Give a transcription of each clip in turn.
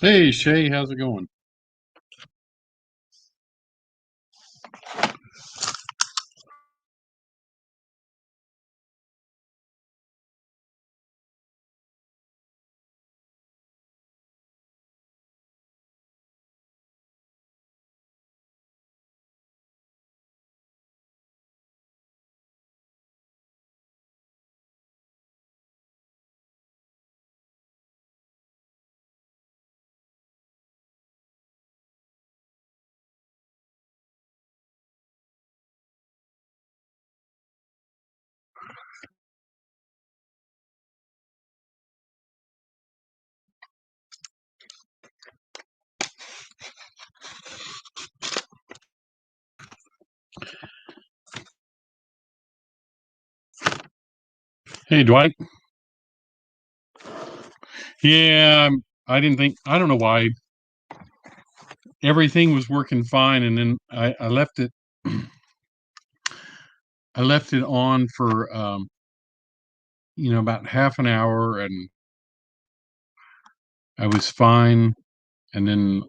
Hey Shay, how's it going? Hey Dwight. Yeah, I didn't think, I don't know why everything was working fine, and then I left it. I left it on for about half an hour, and I was fine. And then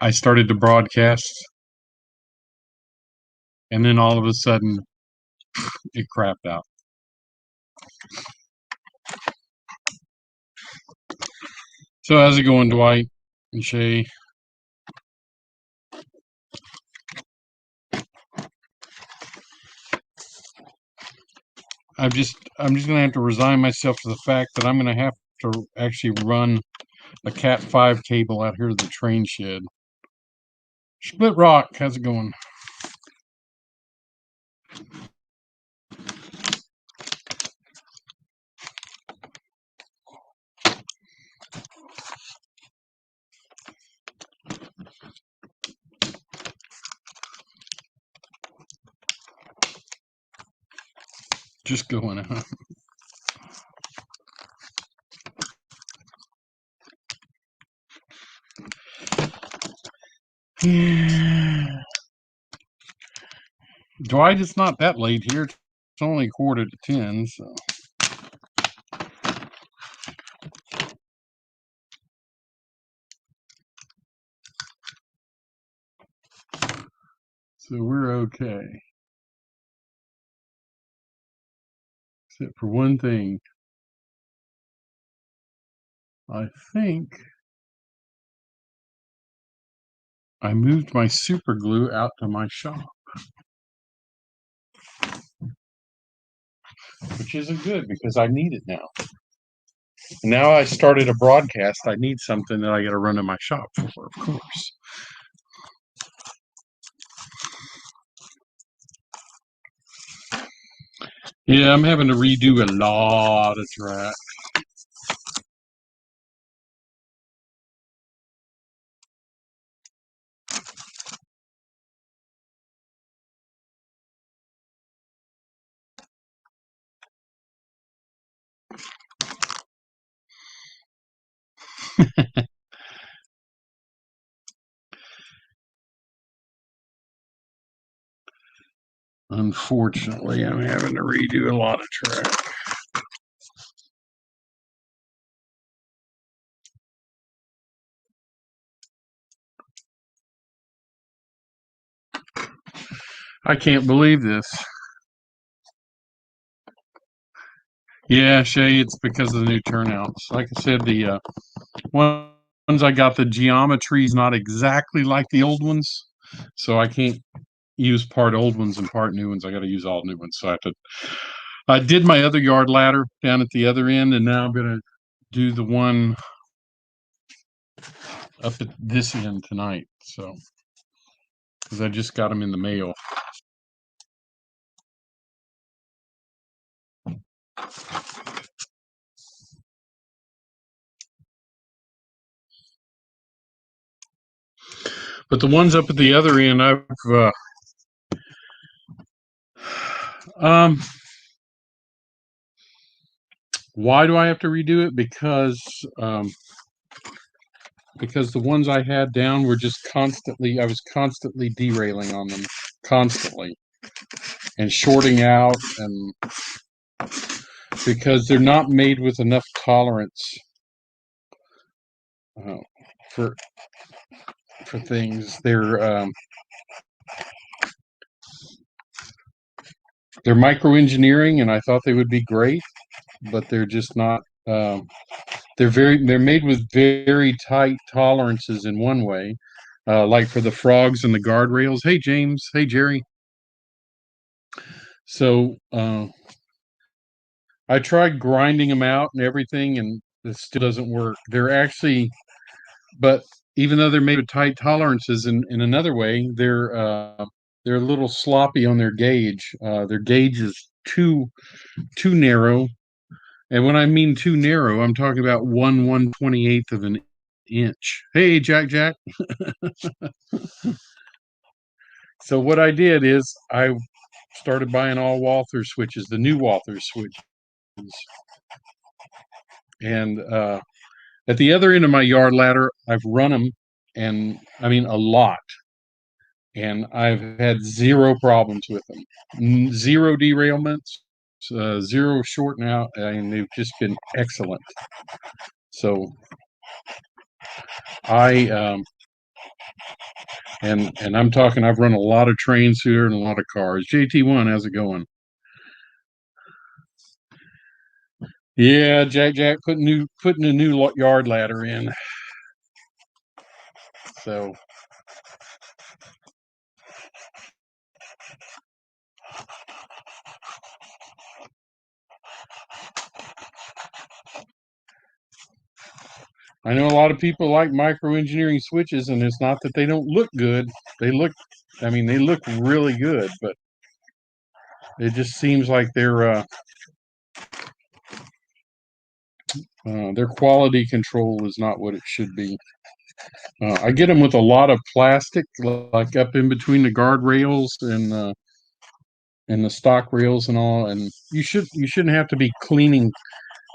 I started to broadcast, and then all of a sudden it crapped out. So how's it going, Dwight and Shay? I'm just gonna have to resign myself to the fact that I'm gonna have to actually run a Cat 5 cable out here to the train shed. Split Rock, how's it going? Just going out. Dwight, it's not that late here. It's only 9:45. So we're okay. Except for one thing. I think I moved my super glue out to my shop, which isn't good because I need it now. Now I started a broadcast. I need something that I got to run in my shop for, of course. Yeah, I'm having to redo a lot of track. Unfortunately, I'm having to redo a lot of track. I can't believe this. Yeah, Shay, it's because of the new turnouts. Like I said, the ones I got, the geometry's not exactly like the old ones, so I can't use part old ones and part new ones. I got to use all new ones. So I have to. I did my other yard ladder down at the other end, and now I'm gonna do the one up at this end tonight. So, because I just got them in the mail. But the ones up at the other end, um, why do I have to redo it? Because the ones I had down were just constantly, I was constantly derailing on them, constantly, and shorting out, and because they're not made with enough tolerance uh, for things. They're microengineering, and I thought they would be great, but they're just not. They're made with very tight tolerances in one way, like for the frogs and the guardrails. Hey James, hey Jerry. So I tried grinding them out and everything, and it still doesn't work. They're actually, but even though they're made with tight tolerances, in another way, they're a little sloppy on their gauge. Their gauge is too narrow. And when I mean too narrow, I'm talking about 1/128th of an inch. Hey, Jack. So what I did is I started buying all Walther switches, the new Walther switches, and at the other end of my yard ladder, I've run them, and I mean a lot, and I've had zero problems with them, zero derailments, zero shorting out, and they've just been excellent. So I and I'm talking. I've run a lot of trains here and a lot of cars. JT1, how's it going? Yeah, Jack putting a new yard ladder in. So I know a lot of people like microengineering switches, and it's not that they don't look good. They look, I mean, they look really good, but it just seems like their quality control is not what it should be. I get them with a lot of plastic, like up in between the guardrails and the stock rails and all. And you shouldn't have to be cleaning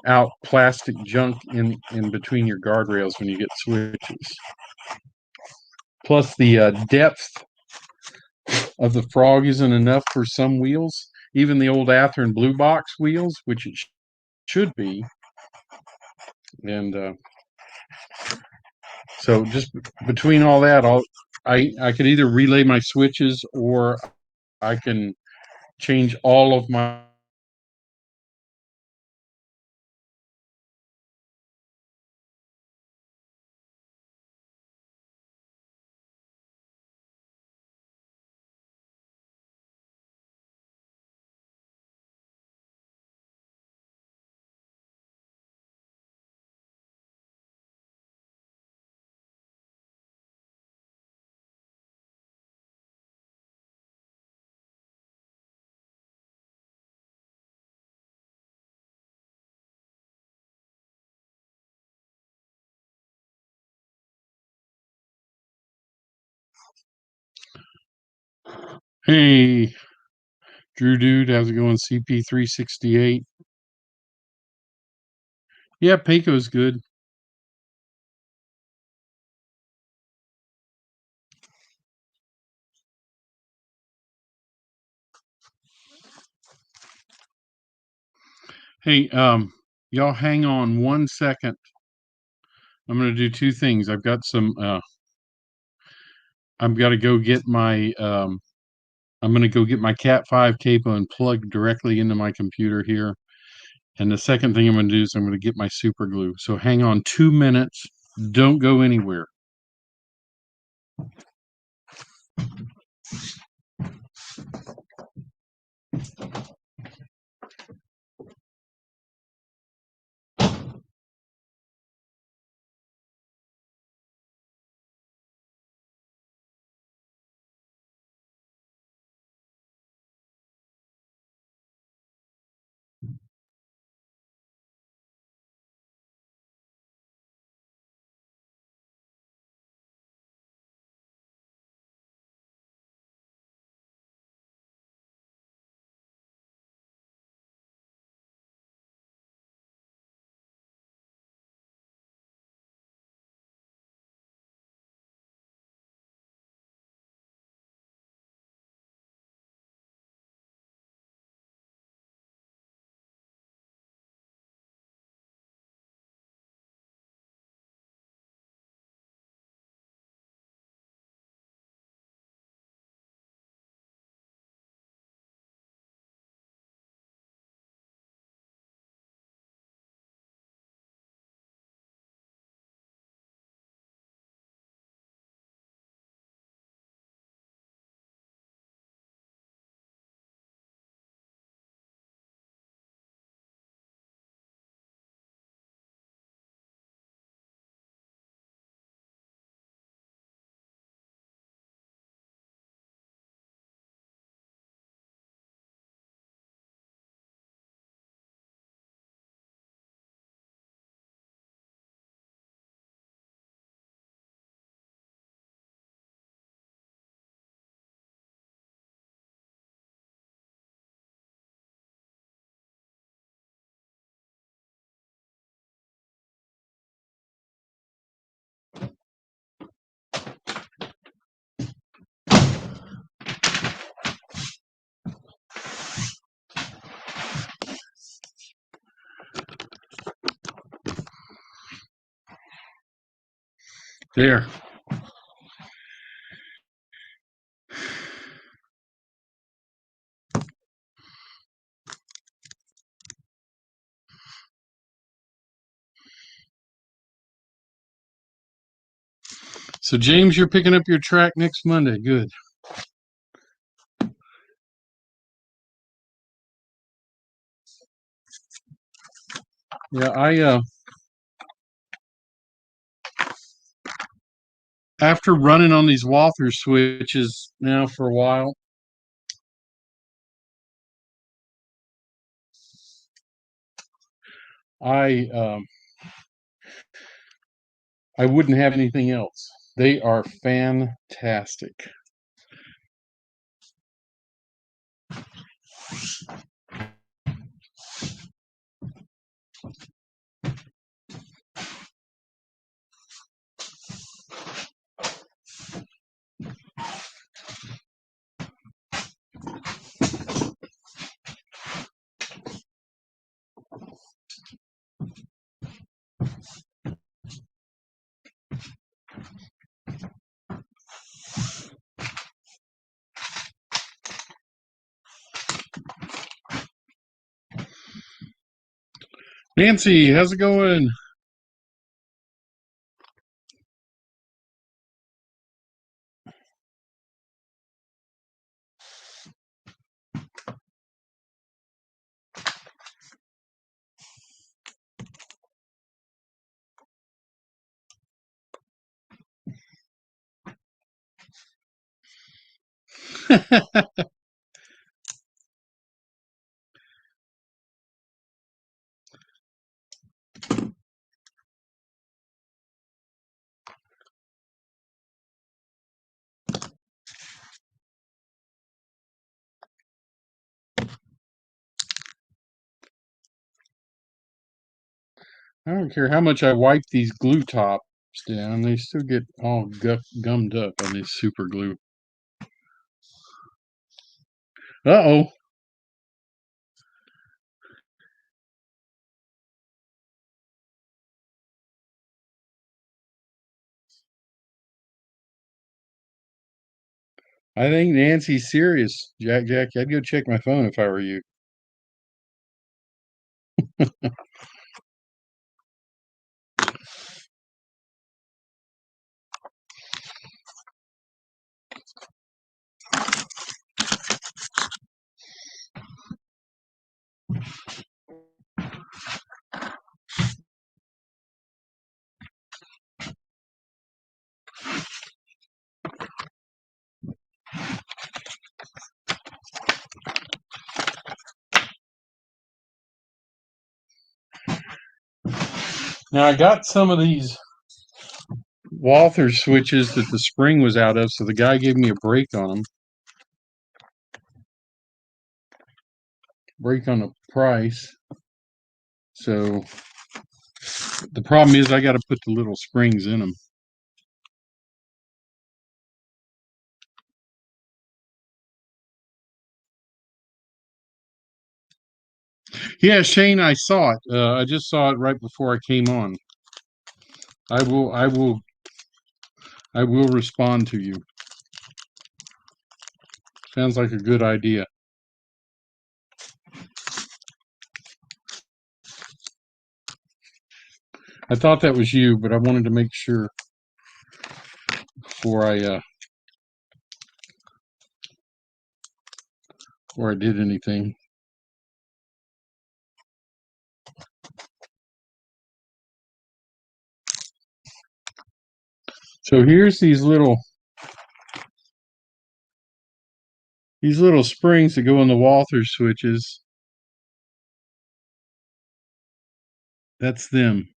out plastic junk in between your guardrails when you get switches. Plus, the depth of the frog isn't enough for some wheels. Even the old Athearn Blue Box wheels, which it should be, and so just between all that, I could either relay my switches or I can change all of my Hey, Drew Dude, how's it going? CP368. Yeah, Payco's good. Hey, y'all hang on 1 second. I'm gonna do two things. I've got to go get my I'm gonna go get my Cat 5 cable and plug directly into my computer here. And the second thing I'm gonna do is I'm gonna get my super glue. So hang on 2 minutes. Don't go anywhere. There. So James, you're picking up your track next Monday. Good. Yeah, I after running on these Walther switches now for a while, I I wouldn't have anything else. They are fantastic. Nancy, how's it going? I don't care how much I wipe these glue tops down, they still get all gummed up on this super glue. Uh-oh. I think Nancy's serious. Jack, I'd go check my phone if I were you. Now I got some of these Walther switches that the spring was out of, so the guy gave me a break on the price. So the problem is I got to put the little springs in them. Yeah, Shane, I saw it. I just saw it right before I came on. I will respond to you. Sounds like a good idea. I thought that was you, but I wanted to make sure before I did anything. So here's these little springs that go in the Walther switches. That's them.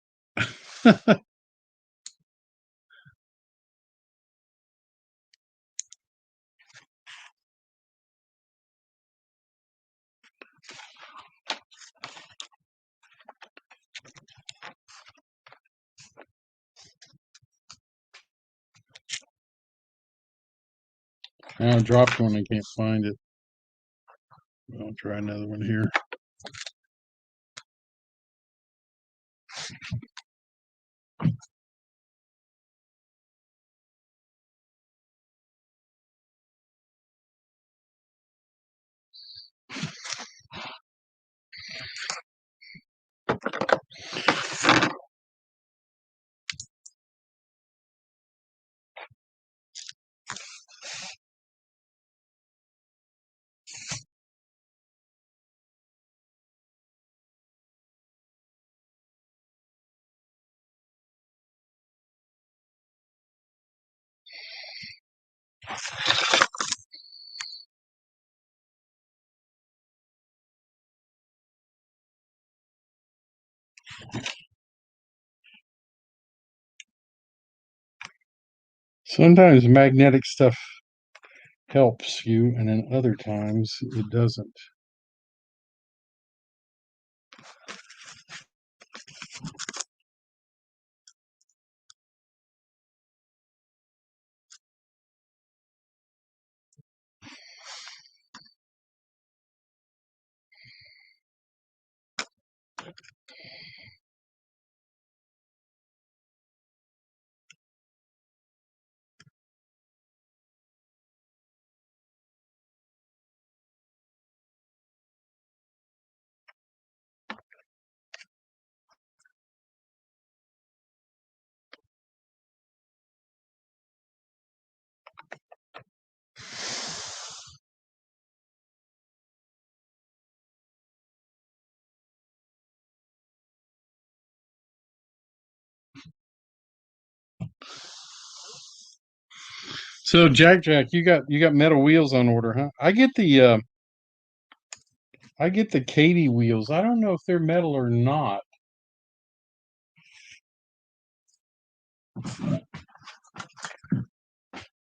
Now I dropped one. I can't find it. I'll try another one here. Sometimes magnetic stuff helps you, and then other times it doesn't. So Jack, you got metal wheels on order, huh? I get the Katie wheels. I don't know if they're metal or not.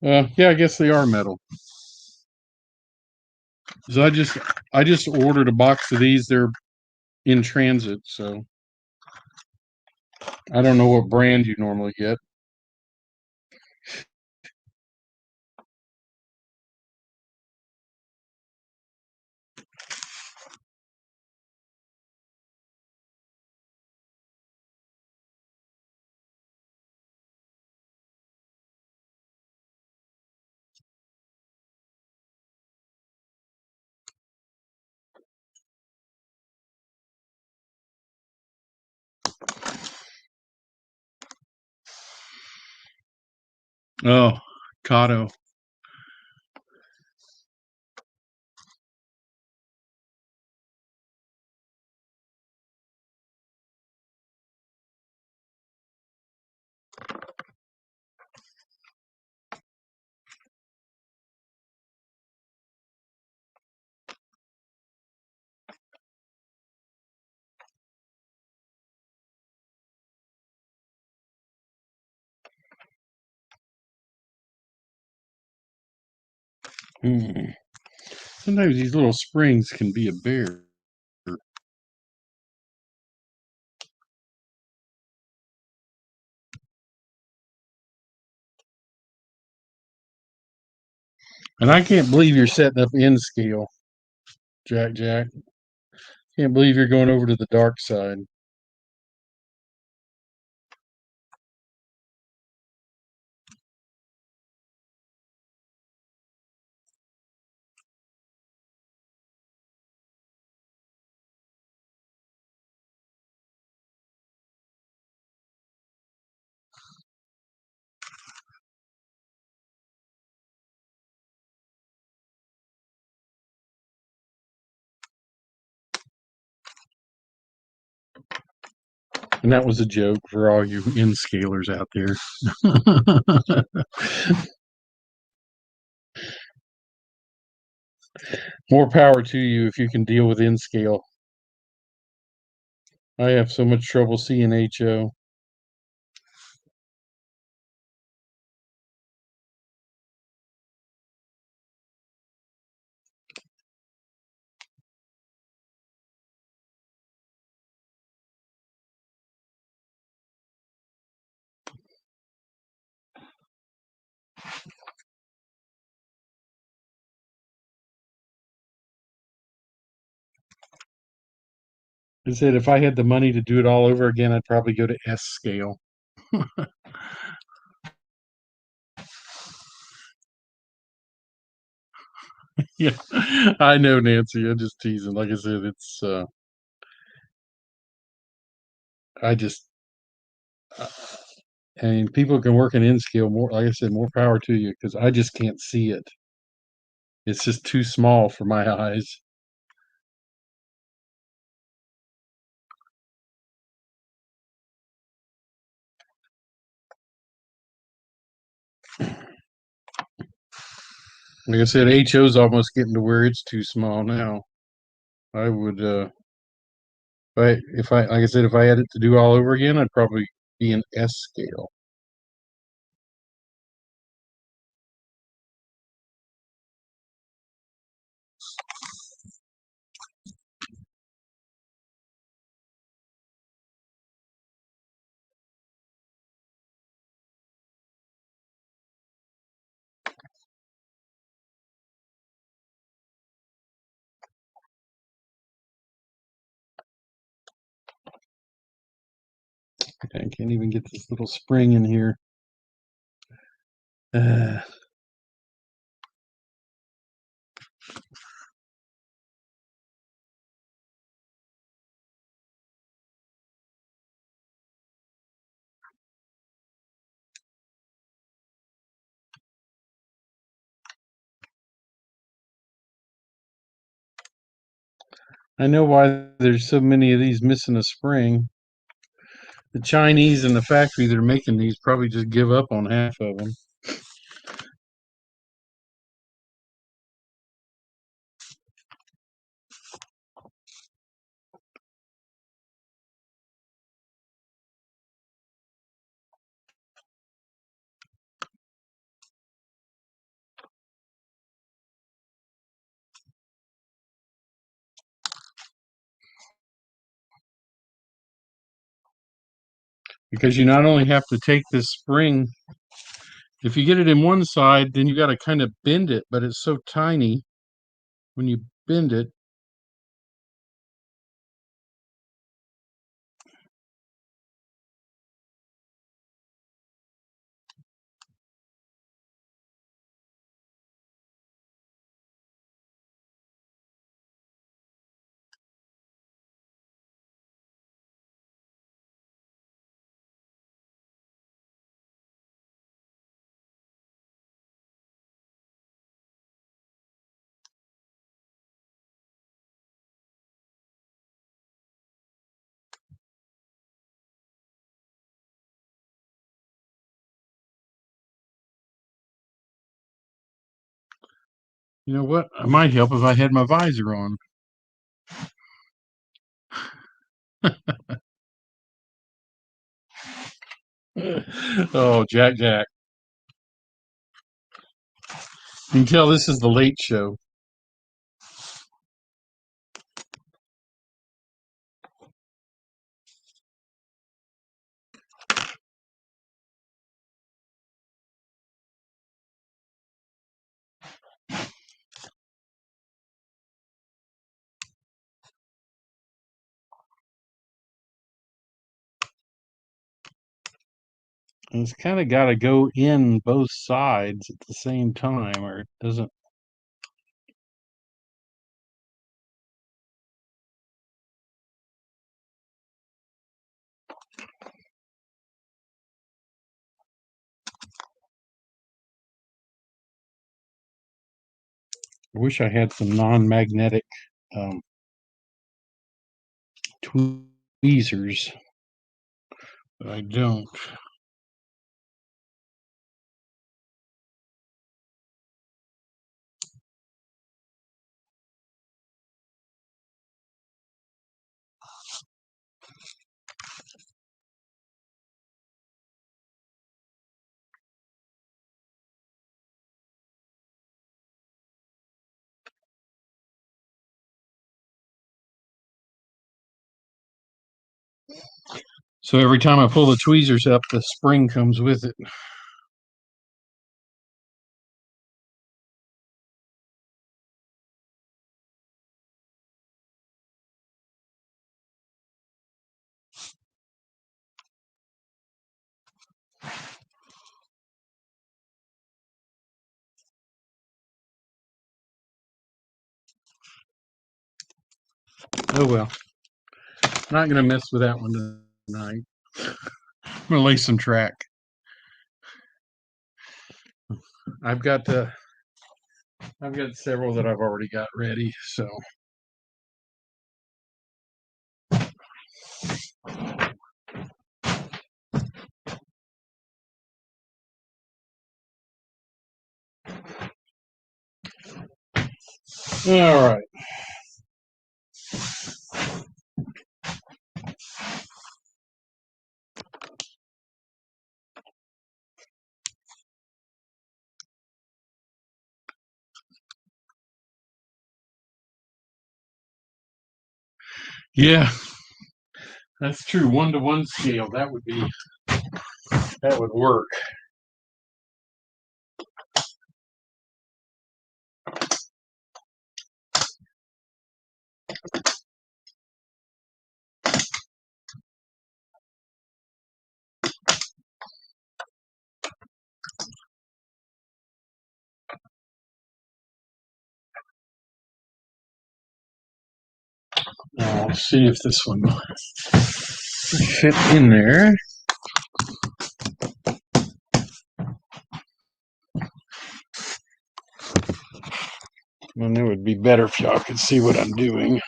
Yeah, I guess they are metal. So I just ordered a box of these. They're in transit, so I don't know what brand you normally get. Oh, Kato. Hmm. Sometimes these little springs can be a bear. And I can't believe you're setting up N scale, Jack. Can't believe you're going over to the dark side. And that was a joke for all you N scalers out there. More power to you if you can deal with N scale. I have so much trouble seeing HO. I said if I had the money to do it all over again, I'd probably go to S scale. Yeah, I know, Nancy. I'm just teasing. Like I said, I just, uh, I mean, people can work in N scale more. Like I said, more power to you because I just can't see it. It's just too small for my eyes. Like I said, HO's almost getting to where it's too small now. I would, if I, like I said, if I had it to do all over again, I'd probably be an S scale. I can't even get this little spring in here. Uh, I know why there's so many of these missing a spring. The Chinese in the factory that are making these probably just give up on half of them. Because you not only have to take this spring, if you get it in one side, then you got to kind of bend it, but it's so tiny when you bend it. You know what? It might help if I had my visor on. Oh, Jack Jack. You can tell this is the late show. And it's kind of got to go in both sides at the same time, or it doesn't. I wish I had some non-magnetic um, tweezers, but I don't. So every time I pull the tweezers up, the spring comes with it. Oh well, not gonna mess with that one. night. I'm gonna lay some track. I've got several that I've already got ready, so all right. Yeah, that's true. 1-to-1 scale. That would work. Now, I'll see if this one fit in there. And it would be better if y'all could see what I'm doing.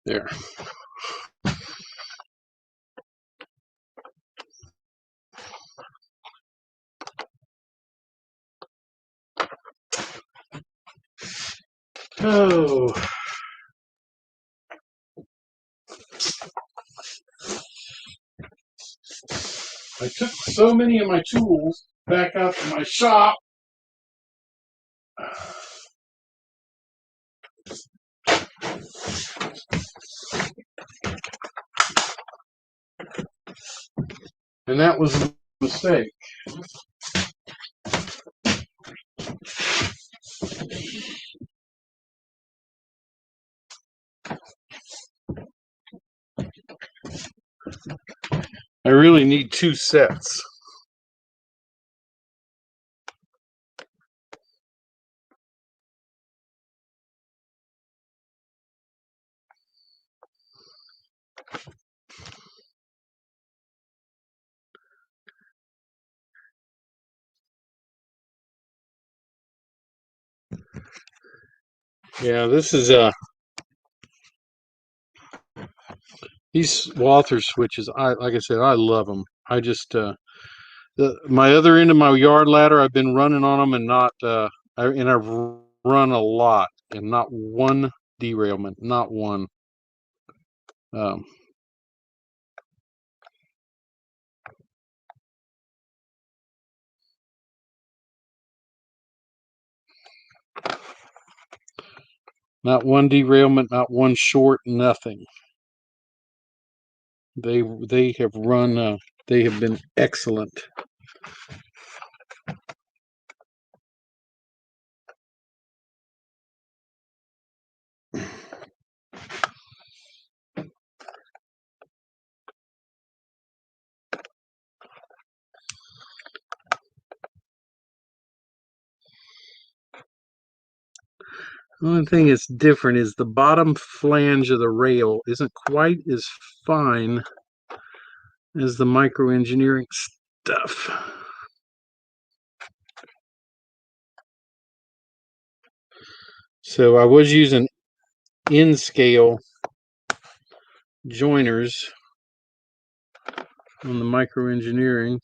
There. Oh. I took so many of my tools back out to my shop. And that was a mistake. I really need 2 sets. Yeah, this is these Walther switches. Like I said, I love them. I just my other end of my yard ladder, I've been running on them and not I've run a lot and not one derailment, not one. Um, Not one derailment, not one short, nothing. They have run. They have been excellent. The only thing that's different is the bottom flange of the rail isn't quite as fine as the microengineering stuff. So I was using N-scale joiners on the microengineering,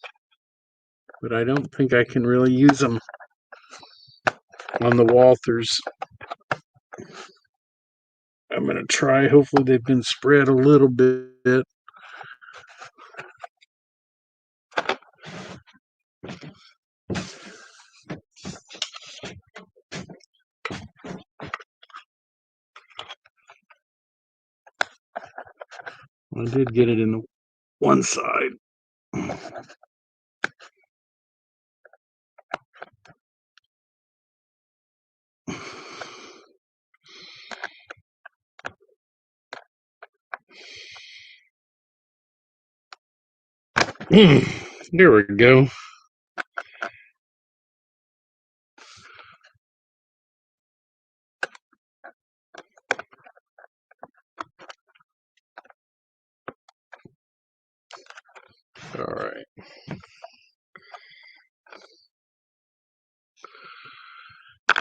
but I don't think I can really use them on the Walthers. I'm going to try. Hopefully they've been spread a little bit. I did get it in the one side. There we go.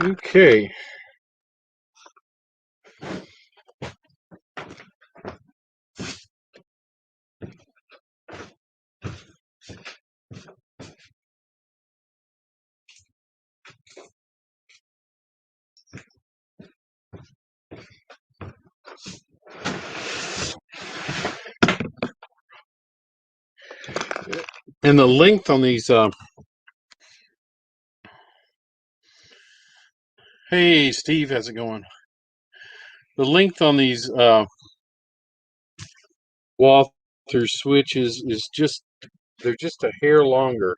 Okay. And the length on these, hey Steve, how's it going? The length on these Walther switches is just, they're just a hair longer.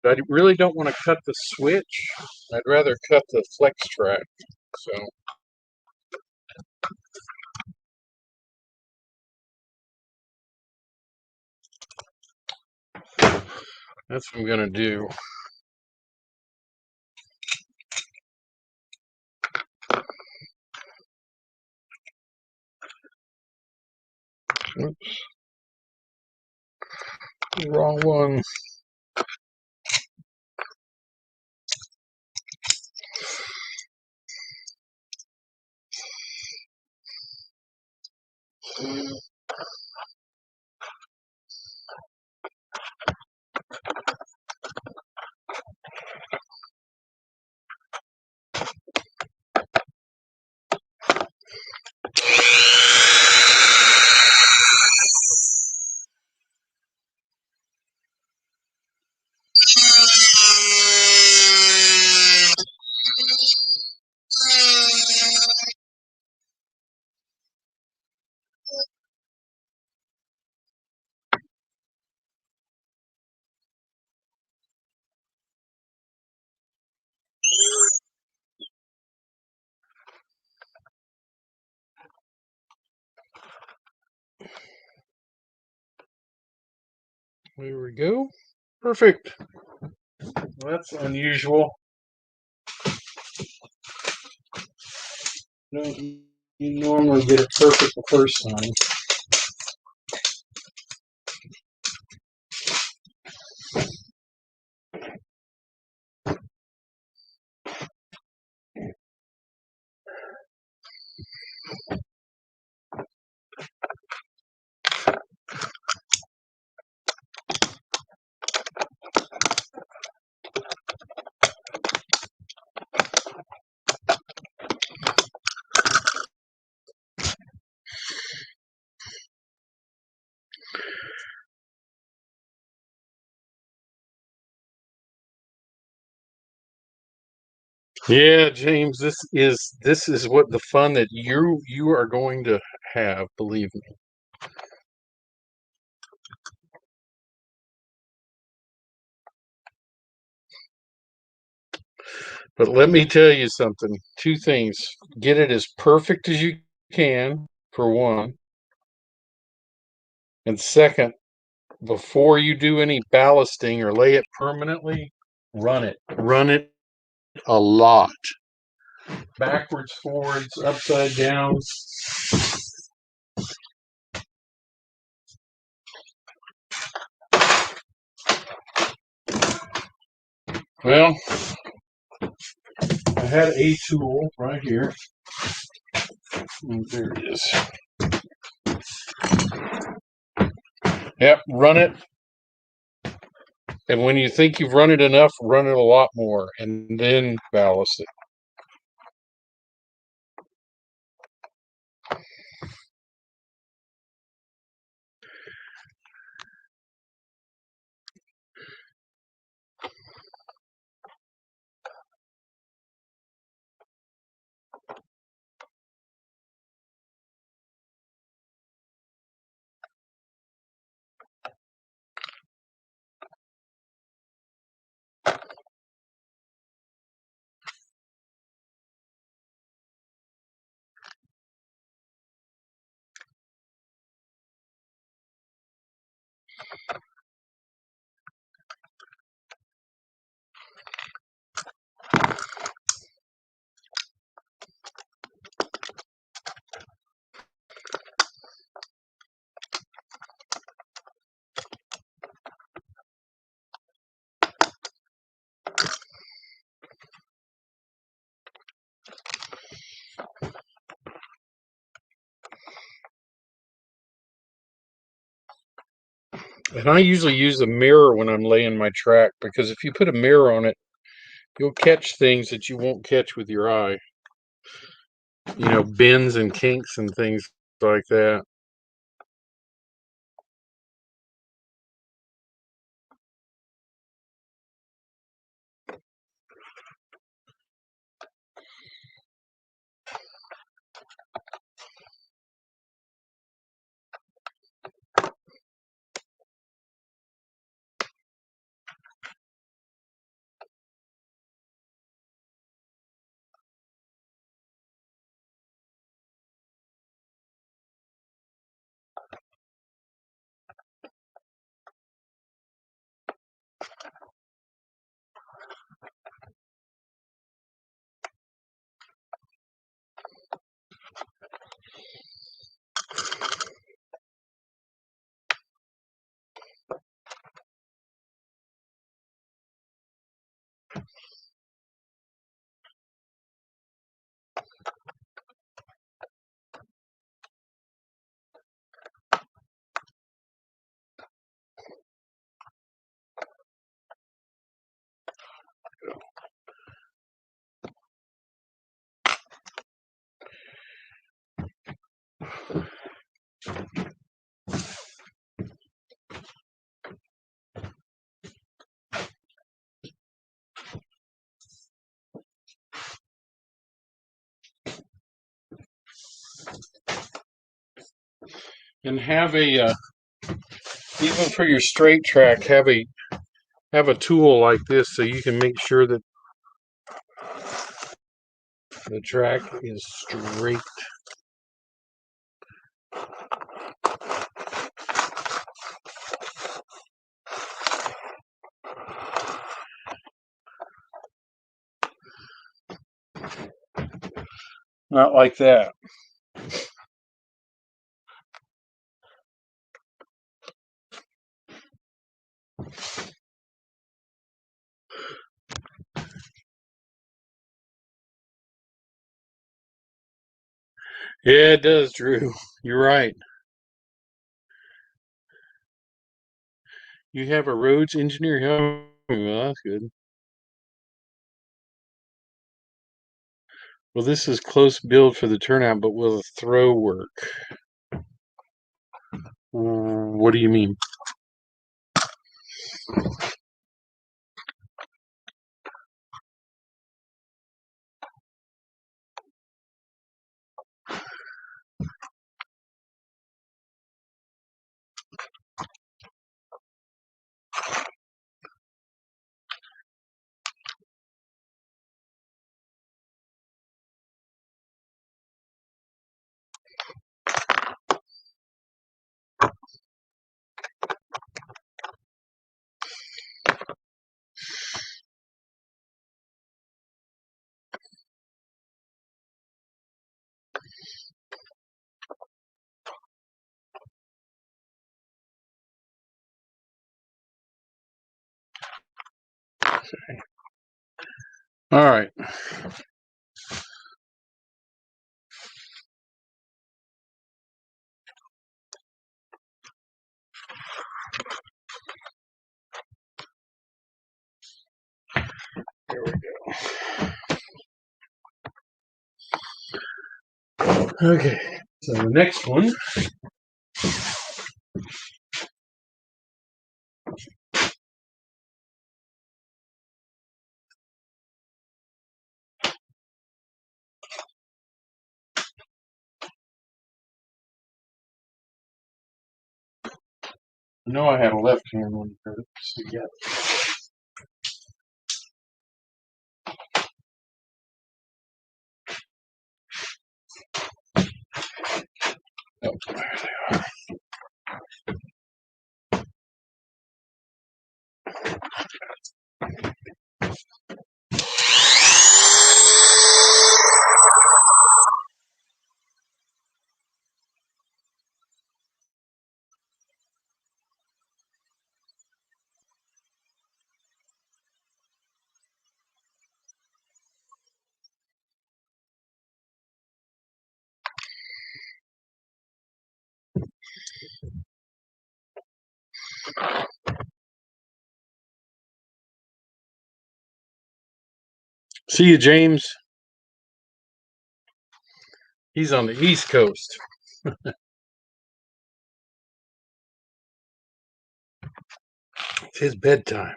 But I really don't want to cut the switch. I'd rather cut the flex track. So that's what I'm gonna do. Oops, wrong one. There we go. Perfect. Well, that's unusual. Don't you normally get it perfect the first time? Yeah, James, this is what the fun that you are going to have, believe me. But let me tell you something. Two things. Get it as perfect as you can, for one. And second, before you do any ballasting or lay it permanently, run it. Run it a lot. Backwards, forwards, upside down. Well, I had a tool right here. And there it is. Yep, run it. And when you think you've run it enough, run it a lot more and then ballast it. And I usually use a mirror when I'm laying my track, because if you put a mirror on it, you'll catch things that you won't catch with your eye. You know, bends and kinks and things like that. And have a even for your straight track, have a tool like this so you can make sure that the track is straight. Not like that. Yeah, it does, Drew. You're right. You have a roads engineer helping you. Well, that's good. Well, this is close build for the turnout, but will the throw work? What do you mean? All right. There we go. Okay. So the next one. I know I had a left hand one for this. Yeah. See you, James. He's on the East Coast. It's his bedtime.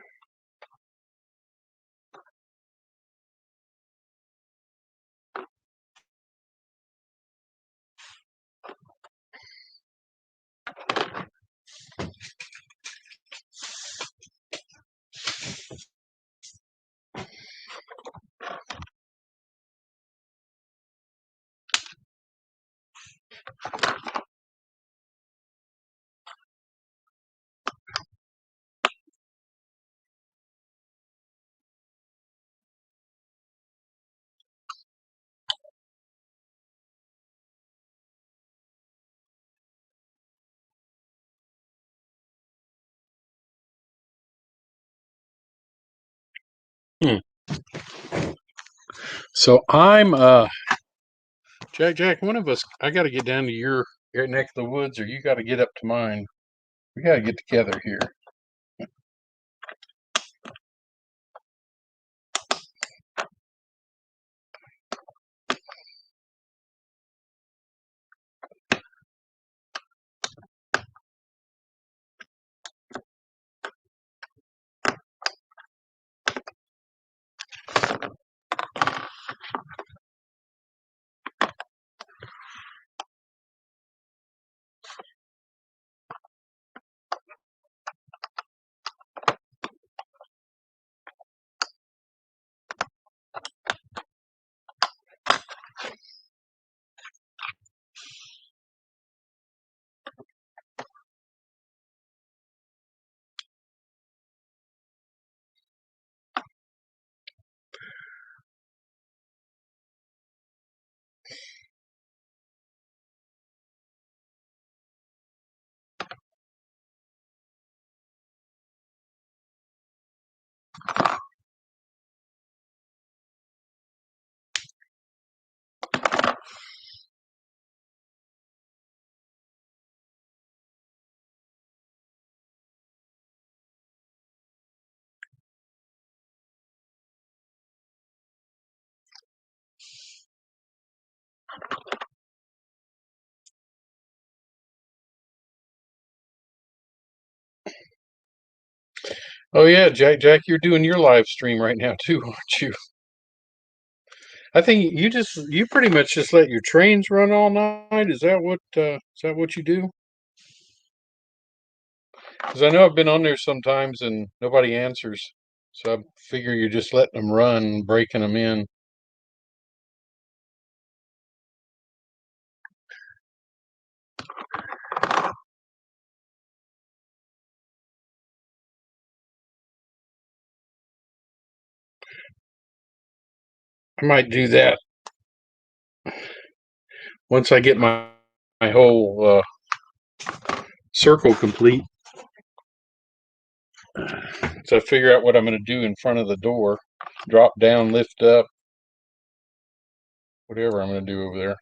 Hmm. So I'm Jack, one of us, I got to get down to your neck of the woods, or you got to get up to mine. We got to get together here. Oh yeah, Jack, you're doing your live stream right now too, aren't you? I think you pretty much just let your trains run all night. Is that what you do? Because I know I've been on there sometimes and nobody answers, so I figure you're just letting them run, breaking them in. I might do that once I get my whole circle complete. So I figure out what I'm going to do in front of the door, drop down, lift up, whatever I'm going to do over there.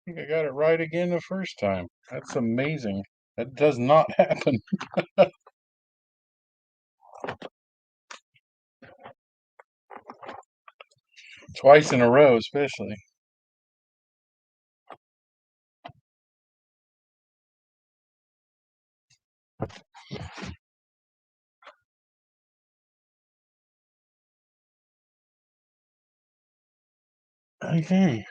think I got it right again the first time. That's amazing. That does not happen twice in a row, especially. Okay.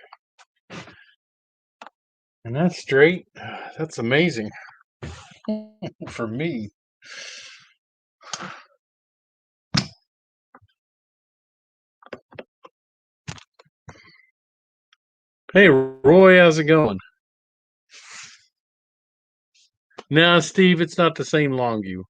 And that's straight. That's amazing for me. Hey, Roy, how's it going? No, Steve, it's not the same Longview.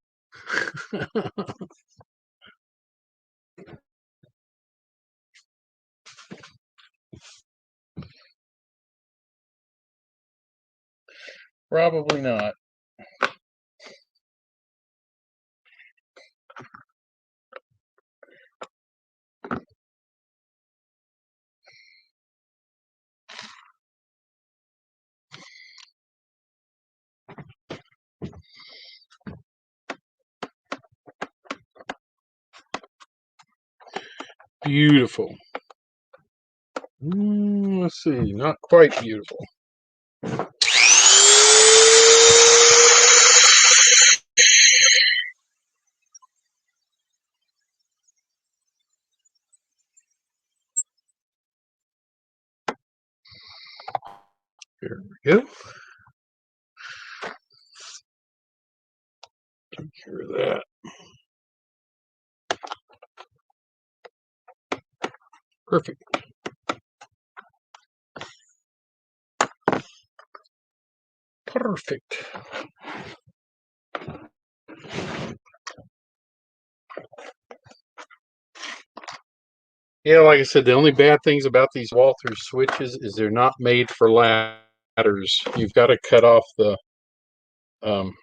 Probably not. Beautiful. Let's see, not quite beautiful. There we go. Take care of that. Perfect. Perfect. Yeah, like I said, the only bad things about these Walther switches is they're not made for ladders. You've got to cut off the um,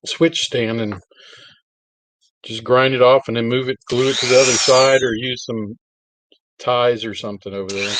switch stand and just grind it off and then move it, glue it to the other side, or use some ties or something over there.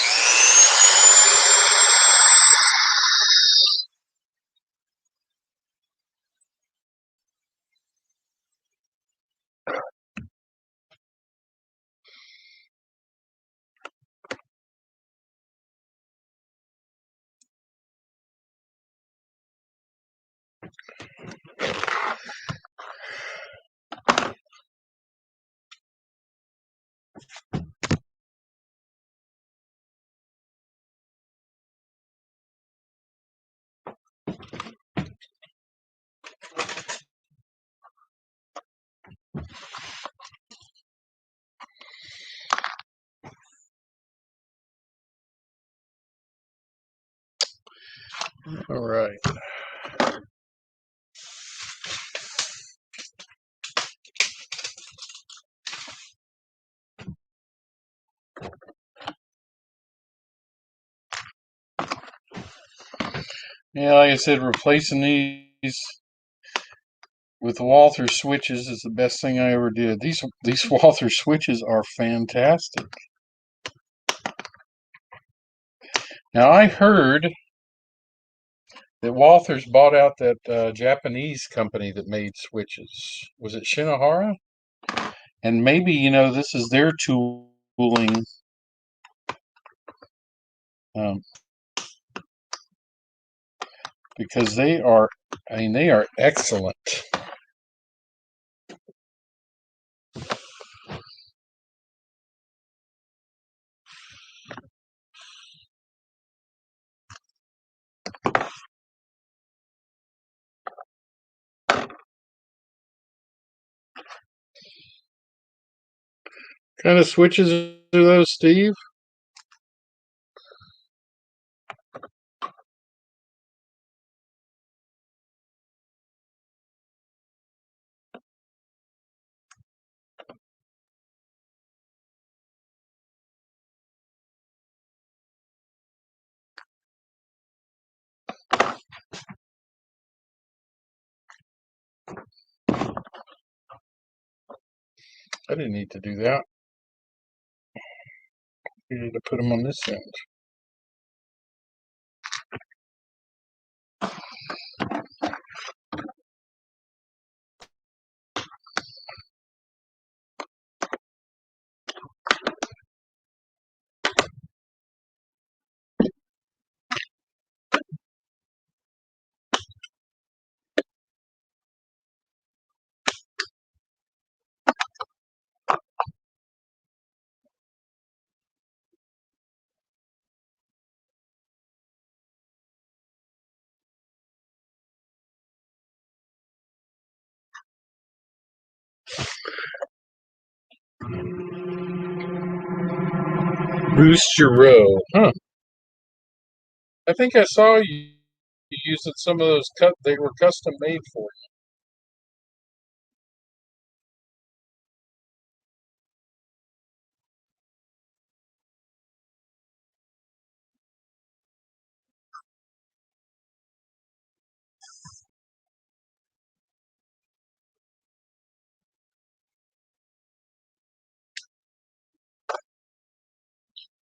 All right. Yeah, like I said, replacing these with Walther switches is the best thing I ever did. These Walther switches are fantastic. Now I heard that Walters bought out that Japanese company that made switches. Was it Shinohara? And maybe, this is their tooling. Um, because they are excellent. What kind of switches are those, Steve? I didn't need to do that. I needed to put them on this end. Rooster Row. Huh. I think I saw you using some of those they were custom made for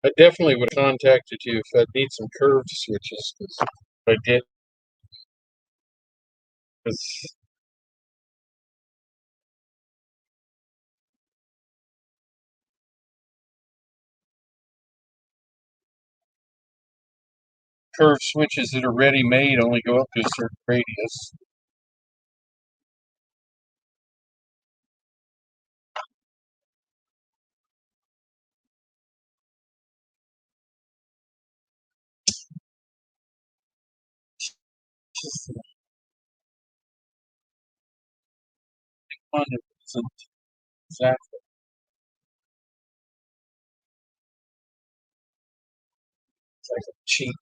you. I definitely would have contacted you if I need some curved switches. 'Cause I did. 'Cause curved switches that are ready made only go up to a certain radius. Just 100% exactly. It's like a cheat.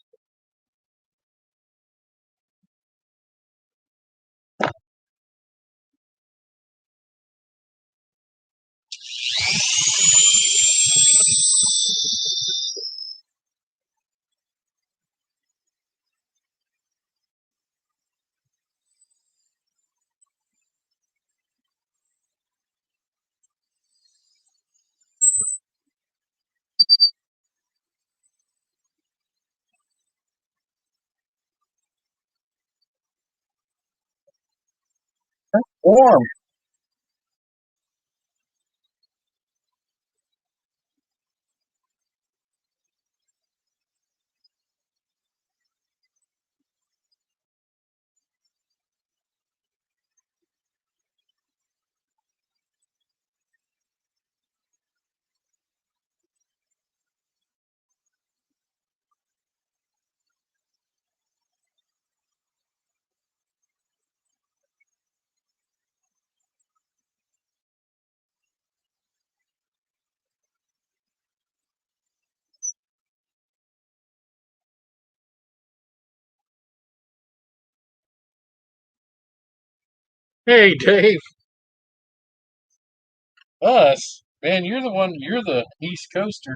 Warm. Hey, Dave. Us. Man, you're the one. You're the East Coaster.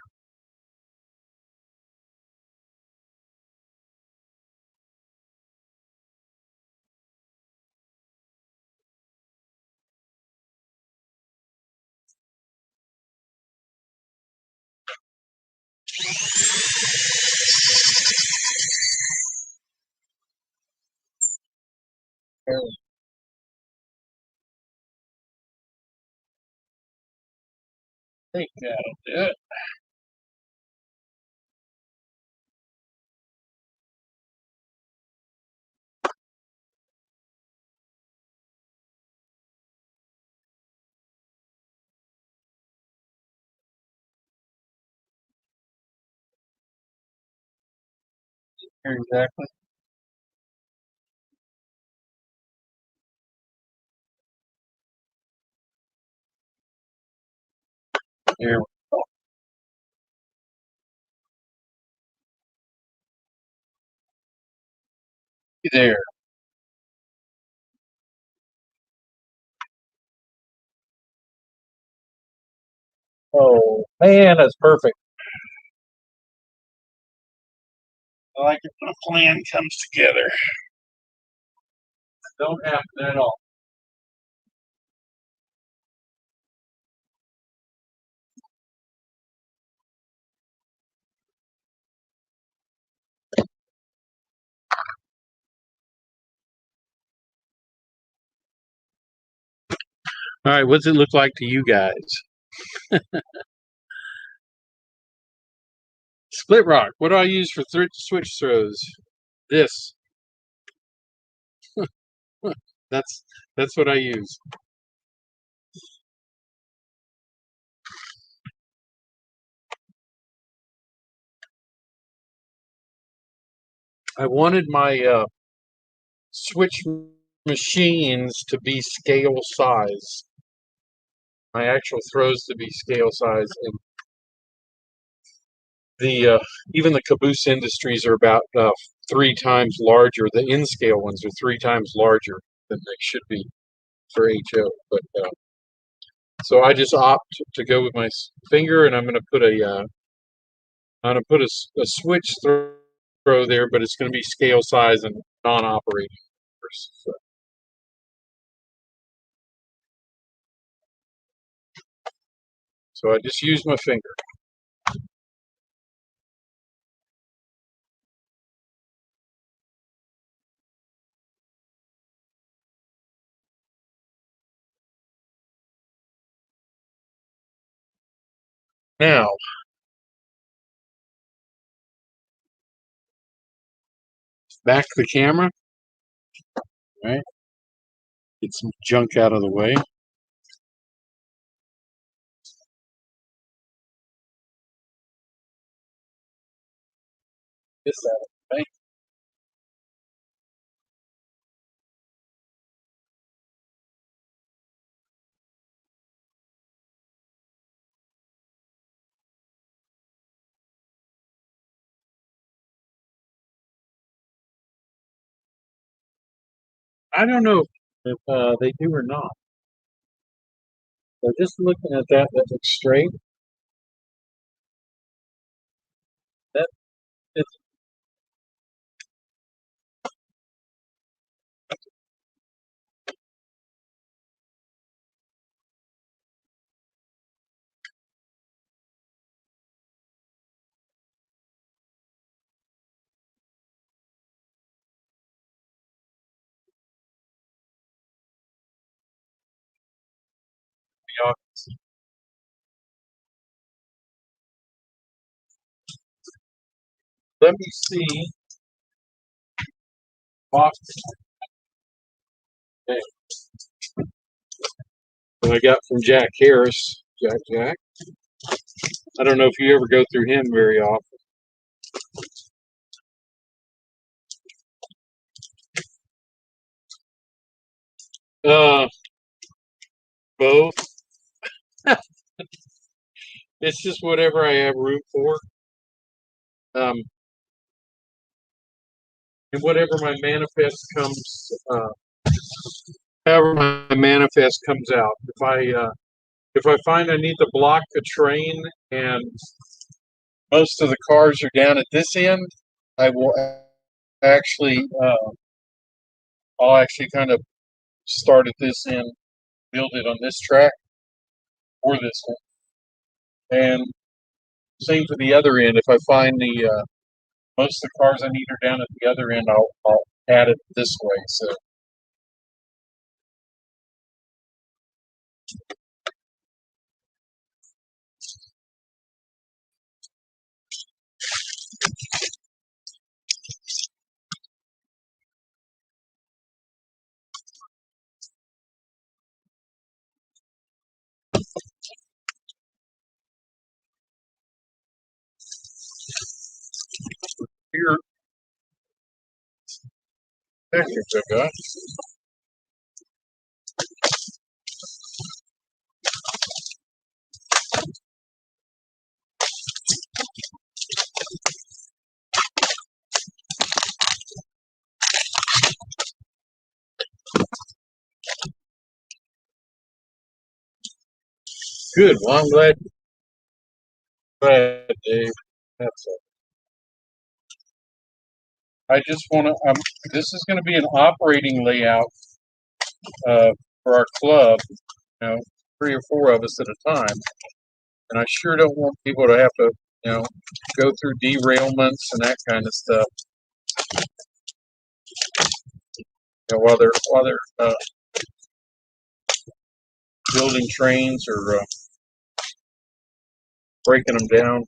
I think that'll do it. Exactly. There. There. Oh man, that's perfect. I like it when a plan comes together. Don't happen at all. All right, what's it look like to you guys? Split rock. What do I use for switch throws? This. That's that's what I use. I wanted my switch machines to be scale size. my actual throws to be scale size, and the even the Caboose Industries are about 3 times larger. The in scale ones are 3 times larger than they should be for HO. But so I just opt to go with my finger, and I'm going to put a switch throw there, but it's going to be scale size and non-operating. So, so I just use my finger. Now, back to the camera. Right, get some junk out of the way. This out of the way. I don't know if they do or not. So just looking at that looks straight. That it's the opposite. Let me see. Box that I got from Jack Harris. Jack. I don't know if you ever go through him very often. Uh, both. It's just whatever I have room for. Um, and whatever my manifest comes, however my manifest comes out. If I find I need to block a train and most of the cars are down at this end, I will actually I'll actually kind of start at this end, build it on this track or this one, and same for the other end. If I find the most of the cars I need are down at the other end, I'll add it this way. So here, pictures I got. Good. Well, I'm glad, Dave. That's it. I just want to. This is going to be an operating layout for our club. You know, 3 or 4 of us at a time, and I sure don't want people to have to, go through derailments and that kind of stuff. While they're building trains or breaking them down.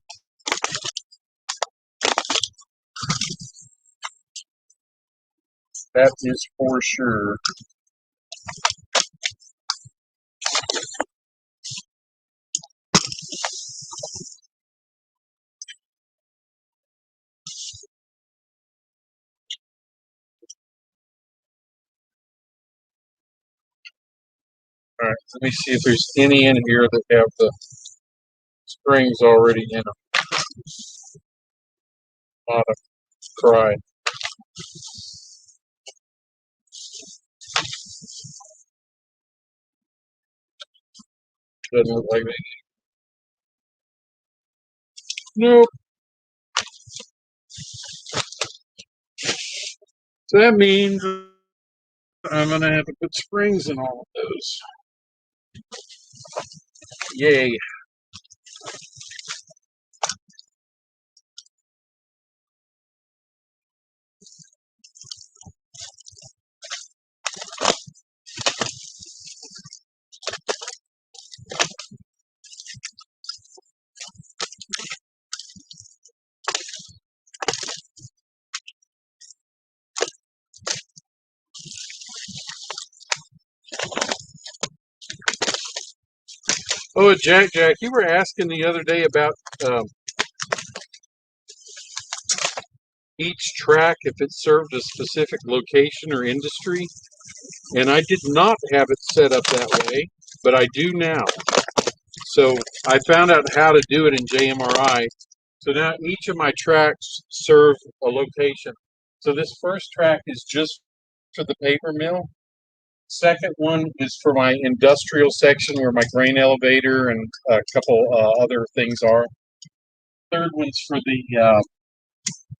That is for sure. All right, let me see if there's any in here that have the springs already in them. Not a cry. Doesn't look like it. Nope. So that means I'm gonna have to put springs in all of those. Yay. Oh, Jack, you were asking the other day about um, each track if it served a specific location or industry, and I did not have it set up that way, but I do now. So I found out how to do it in JMRI. So now each of my tracks serve a location. So this first track is just for the paper mill. Second one is for my industrial section where my grain elevator and a couple other things are. Third one's for the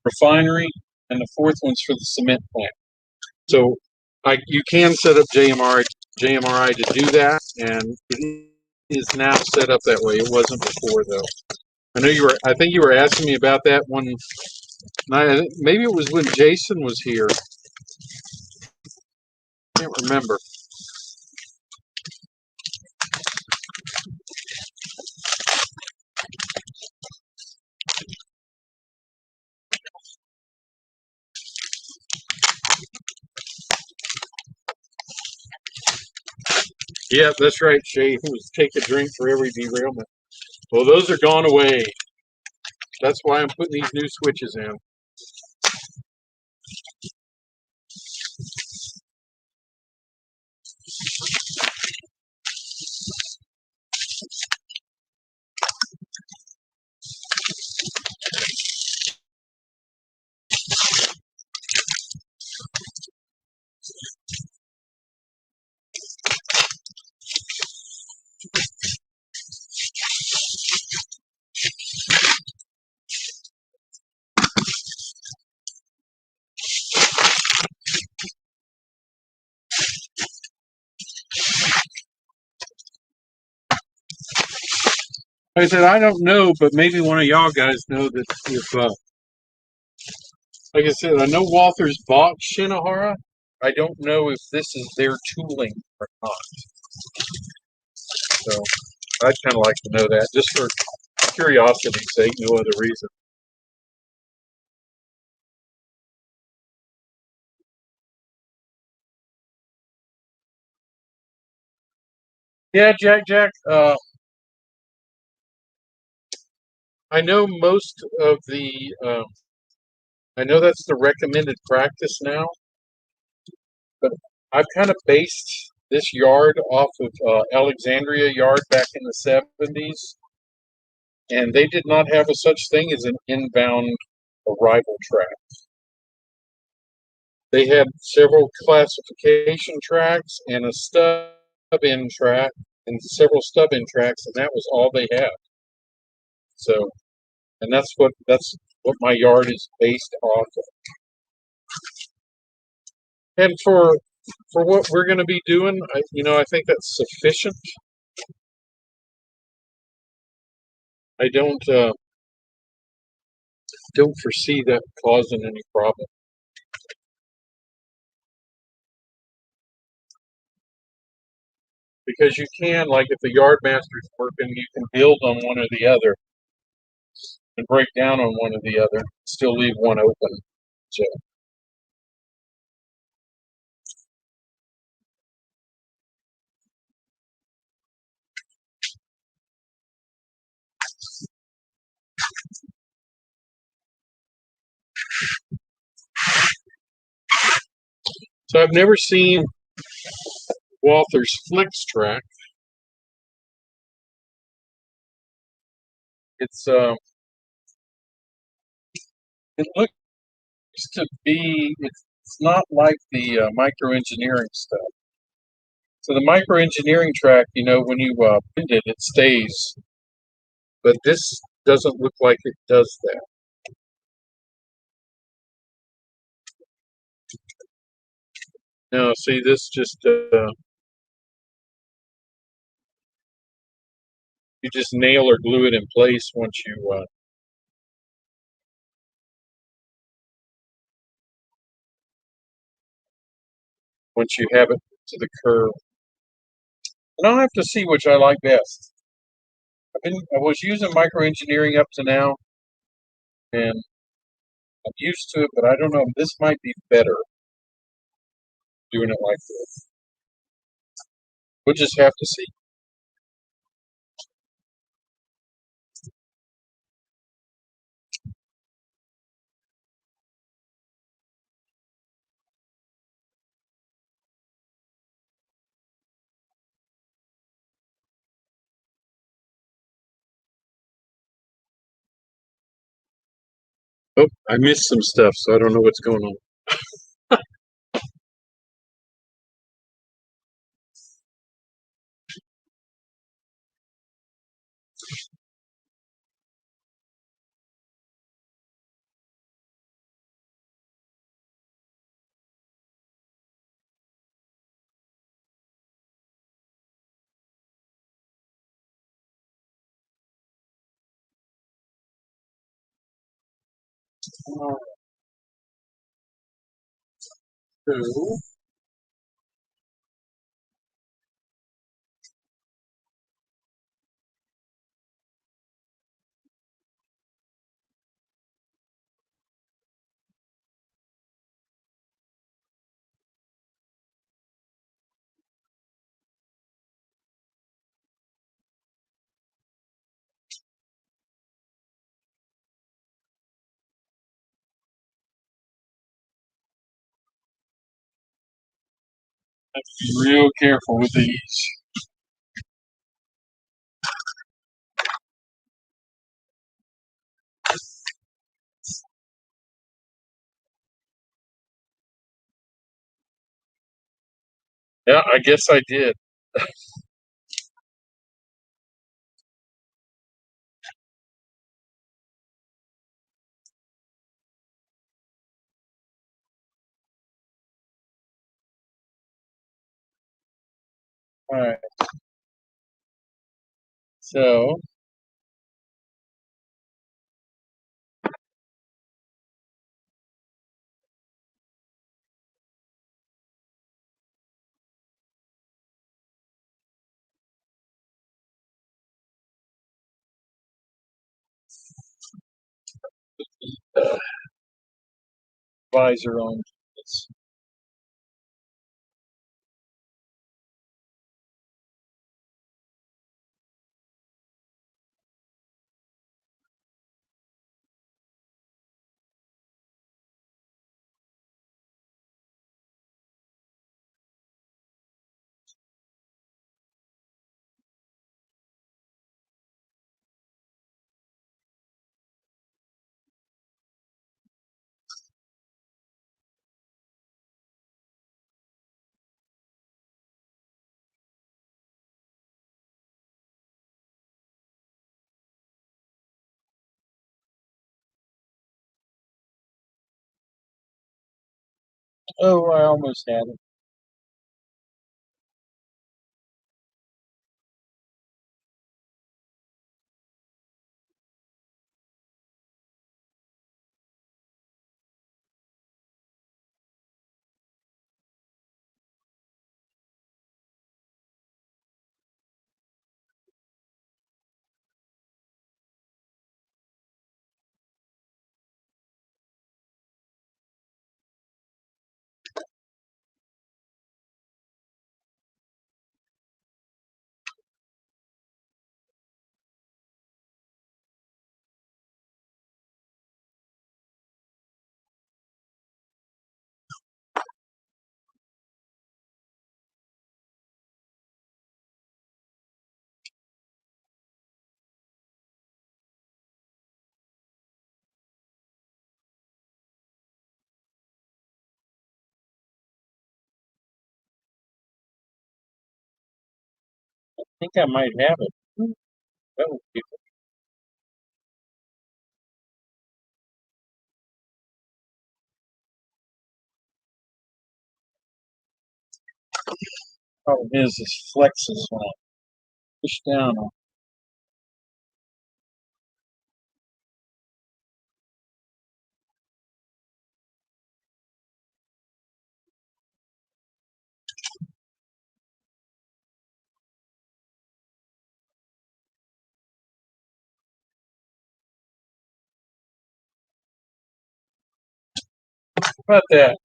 refinery, and the fourth one's for the cement plant. So you can set up JMRI to do that, and it is now set up that way. It wasn't before, though. I think you were asking me about that one. Maybe it was when Jason was here. I can't remember. Yeah, that's right, Shay. It was take a drink for every derailment. Well, those are gone away. That's why I'm putting these new switches in. I said, I don't know, but maybe one of y'all guys know that if, like I said, I know Walther's bought Shinohara. I don't know if this is their tooling or not. So I'd kind of like to know that, just for curiosity's sake, no other reason. Yeah, Jack. I know most of the. I know that's the recommended practice now, but I've kind of based this yard off of Alexandria Yard back in the 70s, and they did not have a such thing as an inbound arrival track. They had several classification tracks and a stub in track and several stub in tracks, and that was all they had. So, and that's what my yard is based off of. And for what we're going to be doing, I think that's sufficient. I don't foresee that causing any problem. Because you can, like if the yard master's working, you can build on one or the other and break down on one or the other, still leave one open. So I've never seen Walther's Flex track. It's it looks to be it's not like the microengineering stuff. So the microengineering track, when you bend it, it stays, but this doesn't look like it does that. Now, see, this just you just nail or glue it in place once you have it to the curve. And I'll have to see which I like best. I was using microengineering up to now, and I'm used to it, but I don't know. This might be better doing it like this. We'll just have to see. Oh, I missed some stuff, so I don't know what's going on. So, have to be real careful with these. Yeah, I guess I did. All right. So, visor on this. Oh, I almost had it. think I might have it. That would be problem is flexes when I push down on. How about that?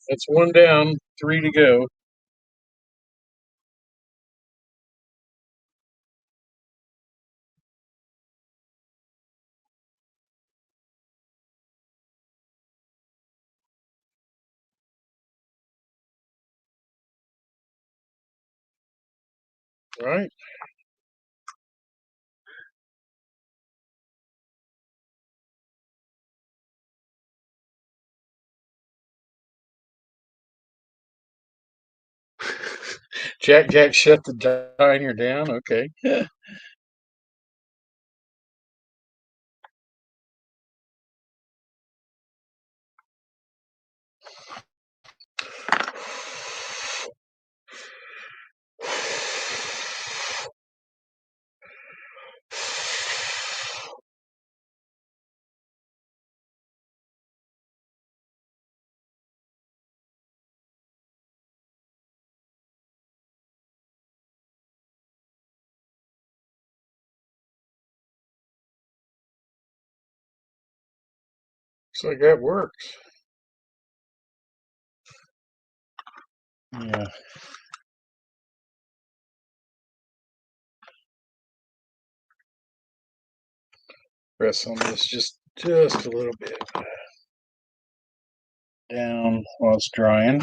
That's one down, three to go. Right. Jack shut the diner down. Okay. Looks like that works. Yeah. Press on this just a little bit down while it's drying.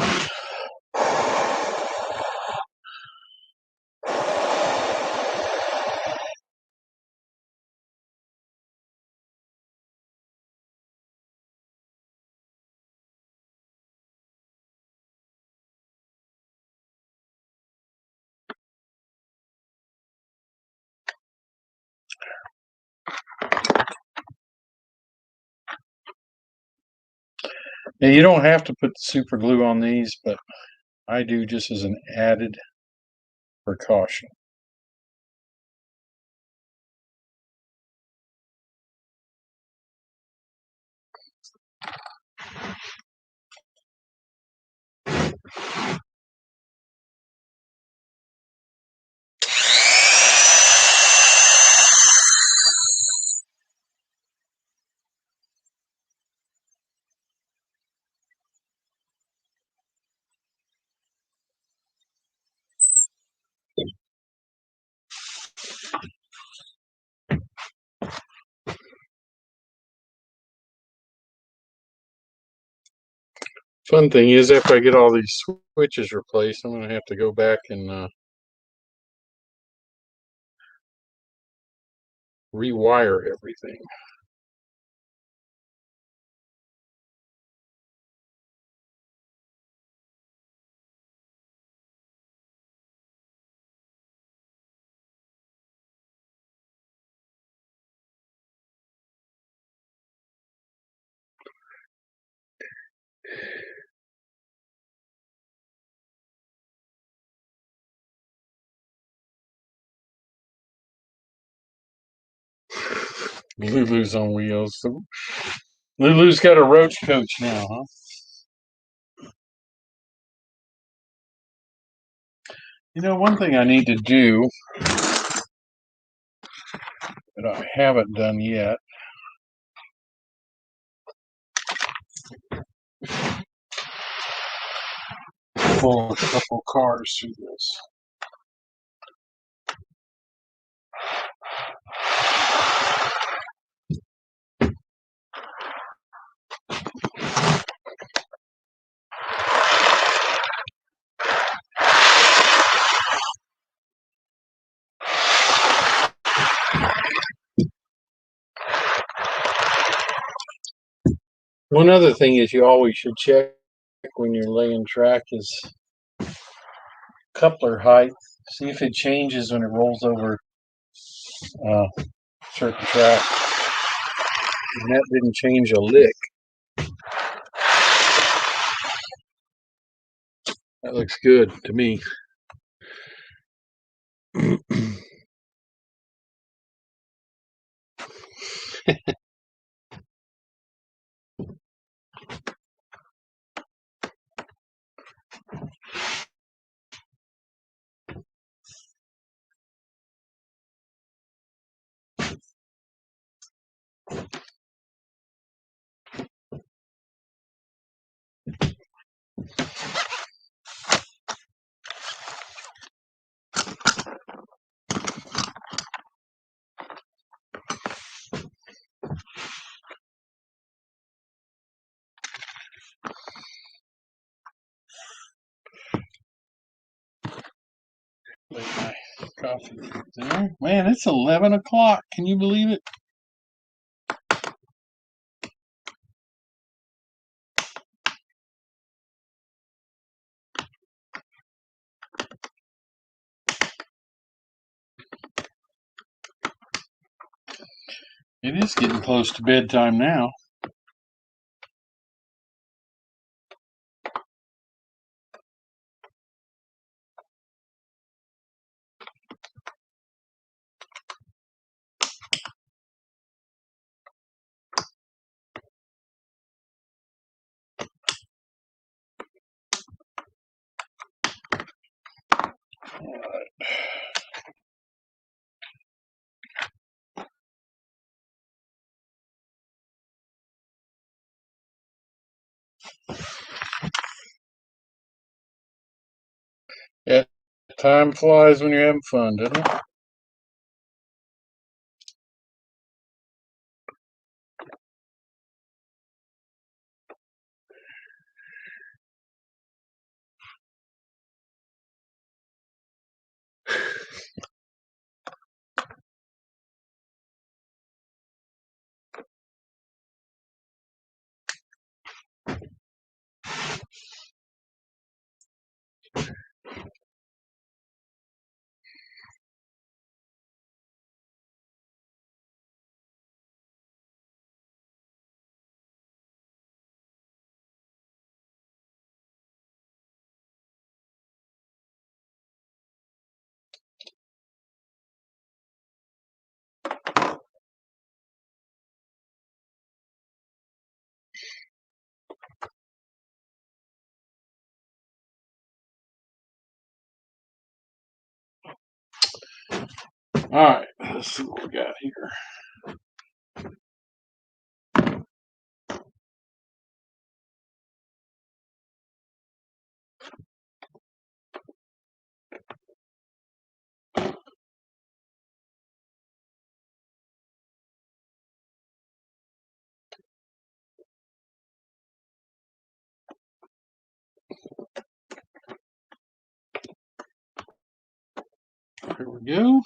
Now, you don't have to put the super glue on these, but I do just as an added precaution. Fun thing is, after I get all these switches replaced, I'm going to have to go back and rewire everything. Lulu's on wheels. So Lulu's got a roach coach now, huh? You know, one thing I need to do that I haven't done yet. Pull a couple cars through this. One other thing is you always should check when you're laying track is coupler height. See if it changes when it rolls over certain track. And that didn't change a lick. That looks good to me. Lay my coffee there. Man, it's 11 o'clock. Can you believe it? It is getting close to bedtime now. Yeah, time flies when you're having fun, doesn't it? All right, let's see what we got here. Here we go.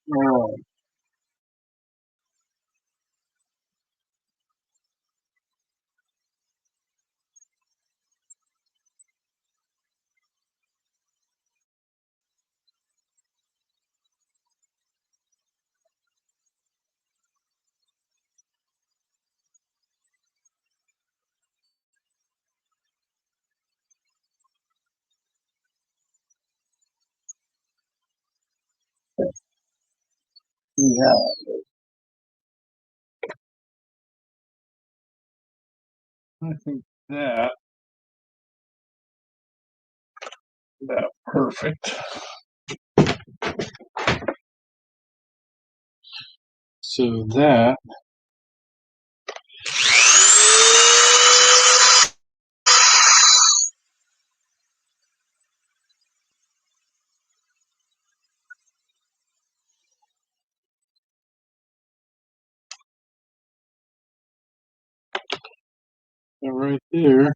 All Yeah, I think that that perfect. So that right there.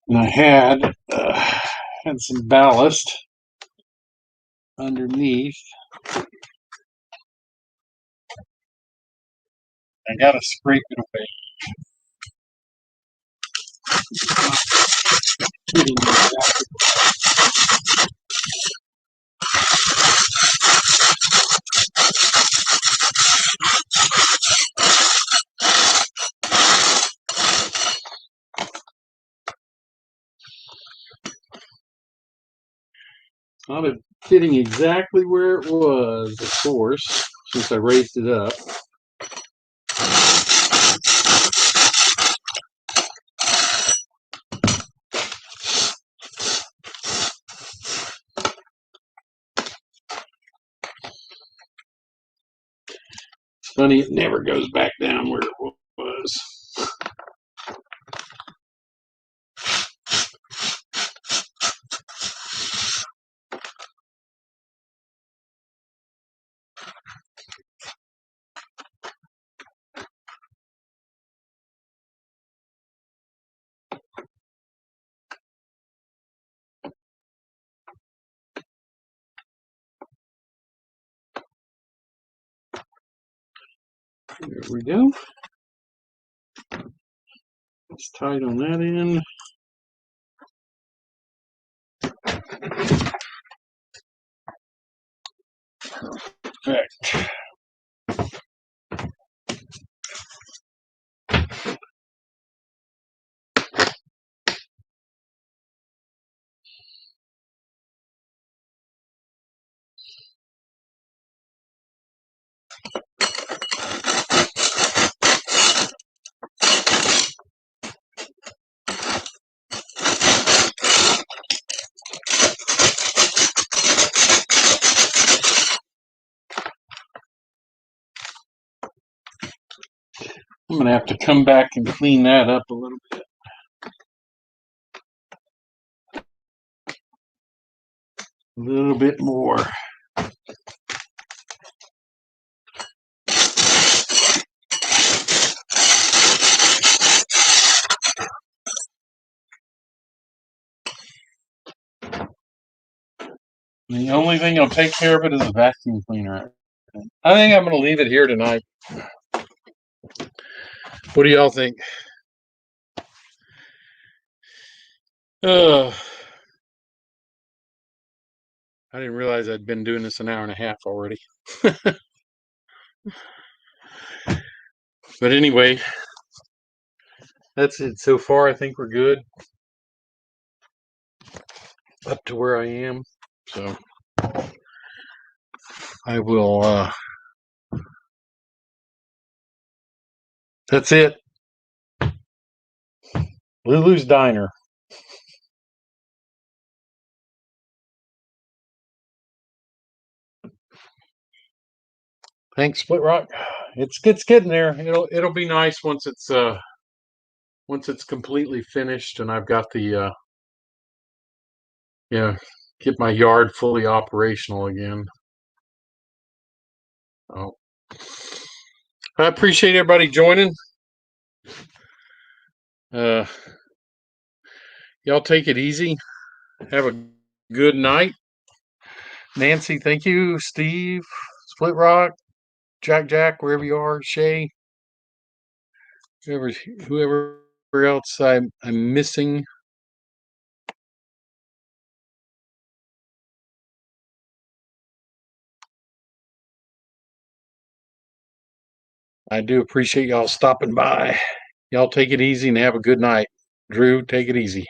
And I had some ballast underneath. I gotta scrape it away. Not fitting exactly where it was, of course, since I raised it up. It's funny, it never goes back down where it was. There we go. It's tight on that end. Perfect. I'm gonna have to come back and clean that up a little bit. A little bit more. The only thing that'll take care of it is a vacuum cleaner. I think I'm gonna leave it here tonight. What do y'all think? I didn't realize I'd been doing this an hour and a half already. But anyway, that's it so far. I think we're good up to where I am. So I will, that's it. Lulu's Diner. Thanks, Split Rock. It's getting there. It'll be nice once it's completely finished and I've got the yeah, get my yard fully operational again. Oh, I appreciate everybody joining. Uh, y'all take it easy. Have a good night. Nancy, thank you. Steve, Split Rock, Jack, wherever you are, Shay, whoever else I'm missing. I do appreciate y'all stopping by. Y'all take it easy and have a good night. Drew, take it easy.